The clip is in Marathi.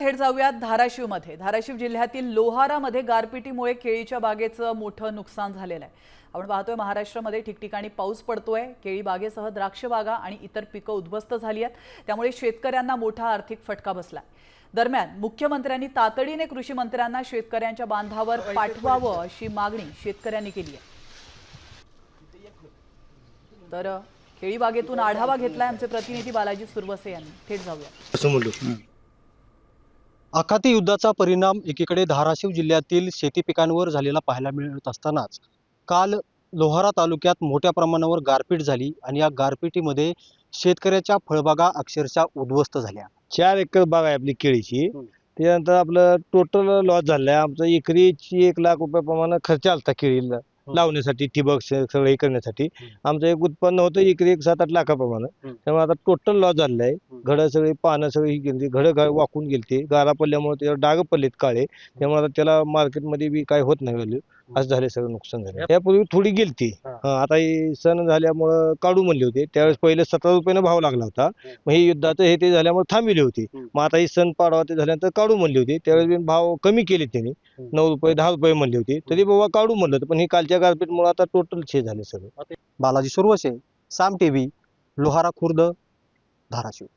थेट जाऊयात धाराशिवमध्ये। धाराशिव जिल्ह्यातील लोहारामध्ये गारपिटीमुळे केळीच्या बागेचं मोठं नुकसान झालेलं आहे। आपण पाहतोय महाराष्ट्रामध्ये ठिकठिकाणी पाऊस पडतोय। केळी बागेसह द्राक्ष बागा आणि इतर पिकं उद्ध्वस्त झाली आहेत। त्यामुळे शेतकऱ्यांना मोठा आर्थिक फटका बसलाय। दरम्यान मुख्यमंत्र्यांनी तातडीने कृषी मंत्र्यांना शेतकऱ्यांच्या बांधावर पाठवावं अशी मागणी शेतकऱ्यांनी केली आहे। तर केळी बागेतून आढावा घेतलाय आमचे प्रतिनिधी बालाजी सुरवसे यांनी। थेट जाऊया। आखाती युद्धाचा परिणाम एकीकडे धाराशिव जिल्ह्यातील शेती पिकांवर झालेला पाहायला मिळत असतानाच काल लोहारा तालुक्यात मोठ्या प्रमाणावर गारपीट झाली आणि या गारपिटीमध्ये शेतकऱ्याच्या फळबागा अक्षरशः उद्ध्वस्त झाल्या। 4 एकर बाग आहे आपली केळीची। त्यानंतर आपलं टोटल लॉस झालाय। आमचा एकरीची 1 लाख रुपये प्रमाणे खर्च आलता केळीला लावण्यासाठी, ठिबक सगळं हे करण्यासाठी। आमचं एक उत्पन्न होतं एकरी 7-8 लाखाप्रमाणे। त्यामुळे आता टोटल लॉस झालेला आहे। घडं सगळी पानं सगळी गेली, घडं वाकून गेलते, गारा पडल्यामुळे त्याच्यावर डाग पडलेत काळे। त्यामुळे आता त्याला मार्केटमध्ये बी काय होत नाही व्हॅल्यू, असं झाले सगळं नुकसान झालं। त्यापूर्वी थोडी गेलती, आता हे सण झाल्यामुळं काढू म्हणले होते। त्यावेळेस पहिले 17 रुपयाने भाव लागला होता। मग हे युद्धाचं हे ते झाल्यामुळे थांबले होते। मग आता हे सण पाडवा ते झाल्यानंतर काढू म्हणले होते। त्यावेळेस भाव कमी केले त्यांनी, 9 रुपये 10 रुपये म्हणले होते, तरी बाबा काढू म्हणलं होतं। पण हे कालच्या गारपीटमुळे आता टोटल छे झाले सगळं। बालाजी सुरवसे, साम टीव्ही, लोहारा खुर्द, धाराशिव।